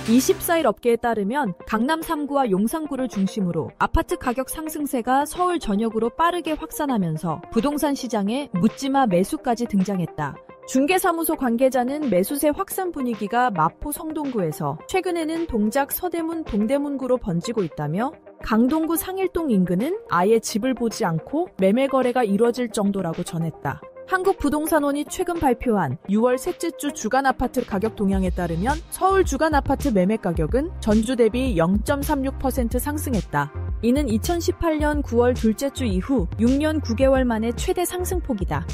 24일 업계에 따르면 강남 3구와 용산구를 중심으로 아파트 가격 상승세가 서울 전역으로 빠르게 확산하면서 부동산 시장에 묻지마 매수까지 등장했다. 중개사무소 관계자는 매수세 확산 분위기가 마포 성동구에서 최근에는 동작 서대문 동대문구로 번지고 있다며 강동구 상일동 인근은 아예 집을 보지 않고 매매 거래가 이뤄질 정도라고 전했다. 한국부동산원이 최근 발표한 6월 셋째 주 주간 아파트 가격 동향에 따르면 서울 주간 아파트 매매 가격은 전주 대비 0.36% 상승했다. 이는 2018년 9월 둘째 주 이후 6년 9개월 만에 최대 상승폭이다.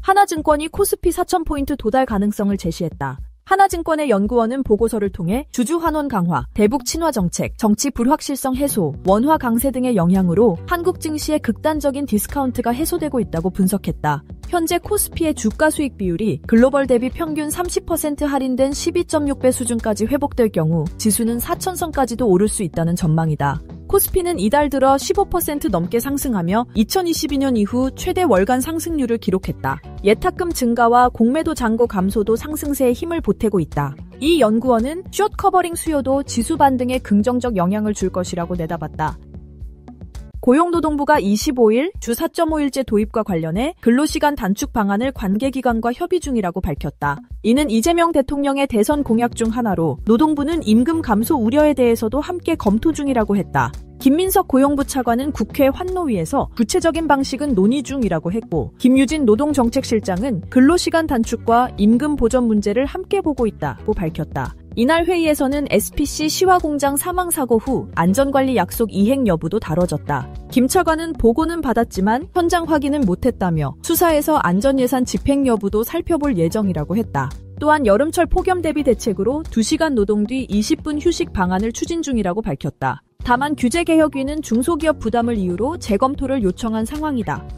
하나증권이 코스피 4,000포인트 도달 가능성을 제시했다. 하나증권의 연구원은 보고서를 통해 주주 환원 강화, 대북 친화 정책, 정치 불확실성 해소, 원화 강세 등의 영향으로 한국 증시의 극단적인 디스카운트가 해소되고 있다고 분석했다. 현재 코스피의 주가 수익 비율이 글로벌 대비 평균 30% 할인된 12.6배 수준까지 회복될 경우 지수는 4,000선까지도 오를 수 있다는 전망이다. 코스피는 이달 들어 15% 넘게 상승하며 2022년 이후 최대 월간 상승률을 기록했다. 예탁금 증가와 공매도 잔고 감소도 상승세에 힘을 보태고 있다. 이 연구원은 숏 커버링 수요도 지수 반등에 긍정적 영향을 줄 것이라고 내다봤다. 고용노동부가 25일 주 4.5일제 도입과 관련해 근로시간 단축 방안을 관계기관과 협의 중이라고 밝혔다. 이는 이재명 대통령의 대선 공약 중 하나로 노동부는 임금 감소 우려에 대해서도 함께 검토 중이라고 했다. 김민석 고용부 차관은 국회 환노위에서 구체적인 방식은 논의 중이라고 했고 김유진 노동정책실장은 근로시간 단축과 임금 보전 문제를 함께 보고 있다고 밝혔다. 이날 회의에서는 SPC 시화공장 사망사고 후 안전관리 약속 이행 여부도 다뤄졌다. 김 차관은 보고는 받았지만 현장 확인은 못했다며 수사에서 안전예산 집행 여부도 살펴볼 예정이라고 했다. 또한 여름철 폭염 대비 대책으로 2시간 노동 뒤 20분 휴식 방안을 추진 중이라고 밝혔다. 다만 규제개혁위는 중소기업 부담을 이유로 재검토를 요청한 상황이다.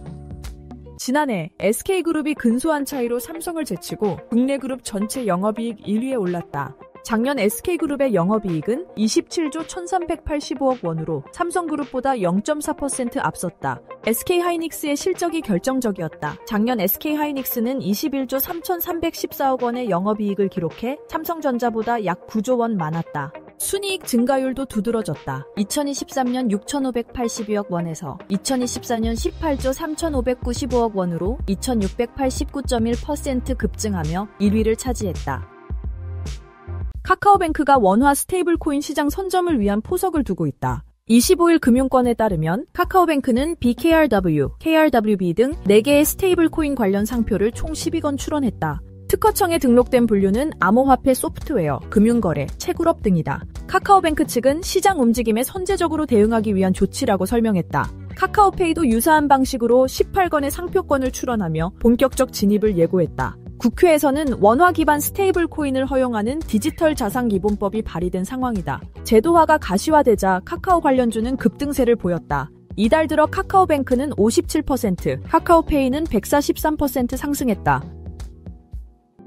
지난해 SK그룹이 근소한 차이로 삼성을 제치고 국내 그룹 전체 영업이익 1위에 올랐다. 작년 SK그룹의 영업이익은 27조 1385억 원으로 삼성그룹보다 0.4% 앞섰다. SK하이닉스의 실적이 결정적이었다. 작년 SK하이닉스는 21조 3314억 원의 영업이익을 기록해 삼성전자보다 약 9조 원 많았다. 순이익 증가율도 두드러졌다. 2023년 6,582억 원에서 2024년 18조 3,595억 원으로 2,689.1% 급증하며 1위를 차지했다. 카카오뱅크가 원화 스테이블 코인 시장 선점을 위한 포석을 두고 있다. 25일 금융권에 따르면 카카오뱅크는 BKRW, KRWB 등 4개의 스테이블 코인 관련 상표를 총 12건 출원했다. 특허청에 등록된 분류는 암호화폐 소프트웨어, 금융거래, 채굴업 등이다. 카카오뱅크 측은 시장 움직임에 선제적으로 대응하기 위한 조치라고 설명했다. 카카오페이도 유사한 방식으로 18건의 상표권을 출원하며 본격적 진입을 예고했다. 국회에서는 원화 기반 스테이블 코인을 허용하는 디지털 자산 기본법이 발의된 상황이다. 제도화가 가시화되자 카카오 관련주는 급등세를 보였다. 이달 들어 카카오뱅크는 57%, 카카오페이는 143% 상승했다.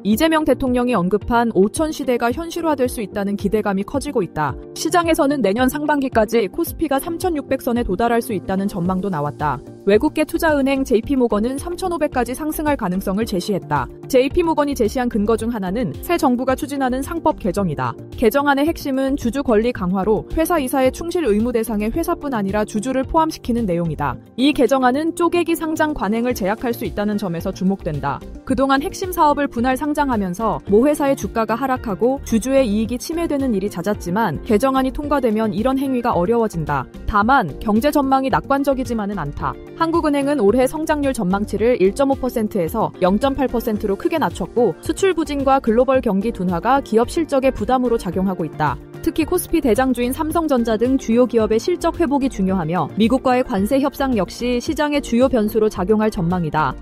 이재명 대통령이 언급한 5천 시대가 현실화될 수 있다는 기대감이 커지고 있다. 시장에서는 내년 상반기까지 코스피가 3,600선에 도달할 수 있다는 전망도 나왔다. 외국계 투자은행 JP모건은 3,500까지 상승할 가능성을 제시했다. JP모건이 제시한 근거 중 하나는 새 정부가 추진하는 상법 개정이다. 개정안의 핵심은 주주 권리 강화로 회사 이사의 충실 의무 대상에 회사뿐 아니라 주주를 포함시키는 내용이다. 이 개정안은 쪼개기 상장 관행을 제약할 수 있다는 점에서 주목된다. 그동안 핵심 사업을 분할 상장하면서 모 회사의 주가가 하락하고 주주의 이익이 침해되는 일이 잦았지만 개정안이 통과되면 이런 행위가 어려워진다. 다만 경제 전망이 낙관적이지만은 않다. 한국은행은 올해 성장률 전망치를 1.5%에서 0.8%로 크게 낮췄고 수출 부진과 글로벌 경기 둔화가 기업 실적에 부담으로 작용하고 있다. 특히 코스피 대장주인 삼성전자 등 주요 기업의 실적 회복이 중요하며 미국과의 관세 협상 역시 시장의 주요 변수로 작용할 전망이다.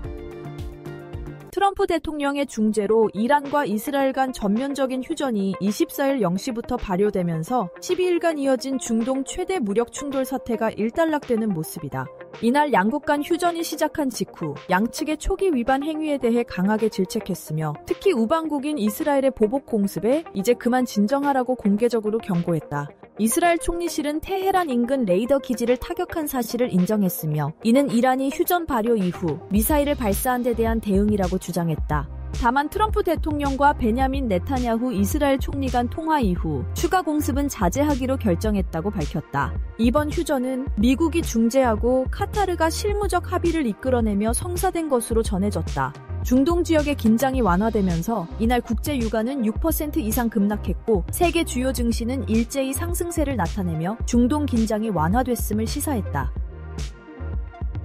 트럼프 대통령의 중재로 이란과 이스라엘 간 전면적인 휴전이 24일 0시부터 발효되면서 12일간 이어진 중동 최대 무력 충돌 사태가 일단락되는 모습이다. 이날 양국 간 휴전이 시작한 직후 양측의 초기 위반 행위에 대해 강하게 질책했으며 특히 우방국인 이스라엘의 보복 공습에 이제 그만 진정하라고 공개적으로 경고했다. 이스라엘 총리실은 테헤란 인근 레이더 기지를 타격한 사실을 인정했으며 이는 이란이 휴전 발효 이후 미사일을 발사한 데 대한 대응이라고 주장했다. 다만 트럼프 대통령과 베냐민 네타냐후 이스라엘 총리 간 통화 이후 추가 공습은 자제하기로 결정했다고 밝혔다. 이번 휴전은 미국이 중재하고 카타르가 실무적 합의를 이끌어내며 성사된 것으로 전해졌다. 중동 지역의 긴장이 완화되면서 이날 국제 유가는 6% 이상 급락했고 세계 주요 증시는 일제히 상승세를 나타내며 중동 긴장이 완화됐음을 시사했다.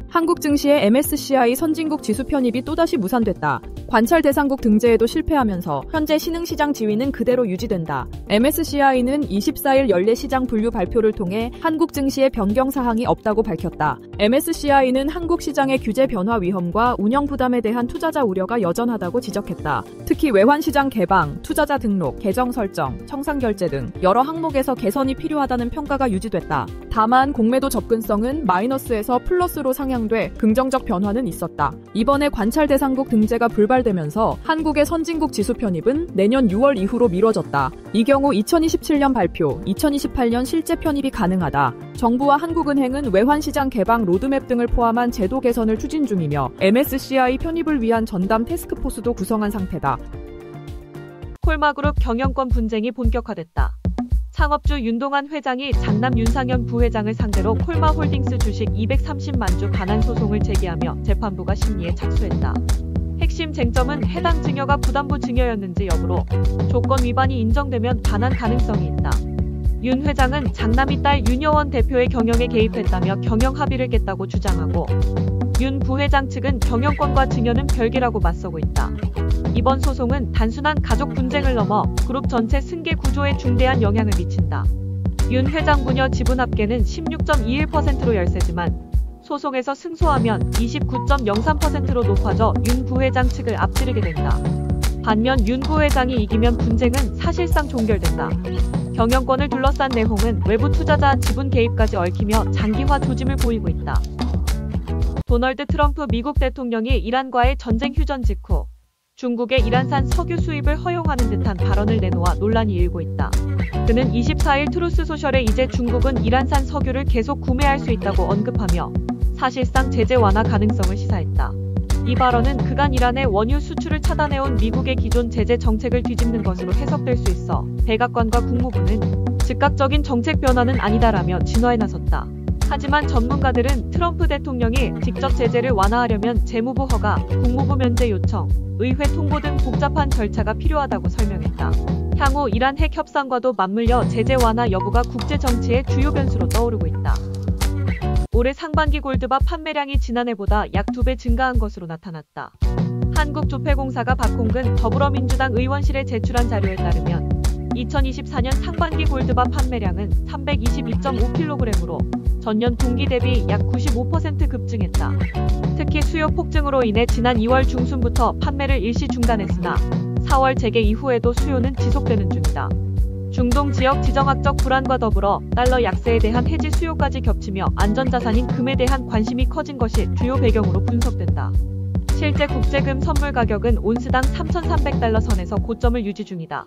한국 증시의 MSCI 선진국 지수 편입이 또다시 무산됐다. 관찰 대상국 등재에도 실패하면서 현재 신흥시장 지위는 그대로 유지된다. MSCI는 24일 연례 시장 분류 발표를 통해 한국 증시에 변경 사항이 없다고 밝혔다. MSCI는 한국 시장의 규제 변화 위험과 운영 부담에 대한 투자자 우려가 여전하다고 지적했다. 특히 외환시장 개방, 투자자 등록, 계정 설정, 청산 결제 등 여러 항목에서 개선이 필요하다는 평가가 유지됐다. 다만 공매도 접근성은 마이너스에서 플러스로 상향돼 긍정적 변화는 있었다. 이번에 관찰 대상국 등재가 불발되면서 한국의 선진국 지수 편입은 내년 6월 이후로 미뤄졌다. 이 경우 2027년 발표, 2028년 실제 편입이 가능하다. 정부와 한국은행은 외환시장 개방 로드맵 등을 포함한 제도 개선을 추진 중이며 MSCI 편입을 위한 전담 태스크포스도 구성한 상태다. 콜마그룹 경영권 분쟁이 본격화됐다. 창업주 윤동환 회장이 장남 윤상현 부회장을 상대로 콜마홀딩스 주식 230만 주 반환 소송을 제기하며 재판부가 심리에 착수했다. 핵심 쟁점은 해당 증여가 부담부 증여였는지 여부로 조건 위반이 인정되면 반환 가능성이 있다. 윤 회장은 장남이 딸 윤여원 대표의 경영에 개입했다며 경영 합의를 깼다고 주장하고 윤 부회장 측은 경영권과 증여는 별개라고 맞서고 있다. 이번 소송은 단순한 가족 분쟁을 넘어 그룹 전체 승계 구조에 중대한 영향을 미친다. 윤 회장 부녀 지분 합계는 16.21%로 열세지만 소송에서 승소하면 29.03%로 높아져 윤 부회장 측을 앞지르게 된다. 반면 윤 부회장이 이기면 분쟁은 사실상 종결된다. 경영권을 둘러싼 내홍은 외부 투자자 지분 개입까지 얽히며 장기화 조짐을 보이고 있다. 도널드 트럼프 미국 대통령이 이란과의 전쟁 휴전 직후 중국의 이란산 석유 수입을 허용하는 듯한 발언을 내놓아 논란이 일고 있다. 그는 24일 트루스 소셜에 이제 중국은 이란산 석유를 계속 구매할 수 있다고 언급하며 사실상 제재 완화 가능성을 시사했다. 이 발언은 그간 이란의 원유 수출을 차단해온 미국의 기존 제재 정책을 뒤집는 것으로 해석될 수 있어 백악관과 국무부는 즉각적인 정책 변화는 아니다라며 진화에 나섰다. 하지만 전문가들은 트럼프 대통령이 직접 제재를 완화하려면 재무부 허가, 국무부 면제 요청, 의회 통보 등 복잡한 절차가 필요하다고 설명했다. 향후 이란 핵 협상과도 맞물려 제재 완화 여부가 국제 정치의 주요 변수로 떠오르고 있다. 올해 상반기 골드바 판매량이 지난해보다 약 2배 증가한 것으로 나타났다. 한국조폐공사가 박홍근 더불어민주당 의원실에 제출한 자료에 따르면 2024년 상반기 골드바 판매량은 322.5kg으로 전년 동기 대비 약 95% 급증했다. 특히 수요 폭증으로 인해 지난 2월 중순부터 판매를 일시 중단했으나 4월 재개 이후에도 수요는 지속되는 중이다. 중동 지역 지정학적 불안과 더불어 달러 약세에 대한 해지 수요까지 겹치며 안전자산인 금에 대한 관심이 커진 것이 주요 배경으로 분석된다. 실제 국제금 선물 가격은 온스당 3,300달러 선에서 고점을 유지 중이다.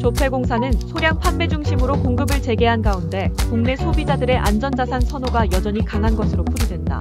조폐공사는 소량 판매 중심으로 공급을 재개한 가운데 국내 소비자들의 안전자산 선호가 여전히 강한 것으로 풀이된다.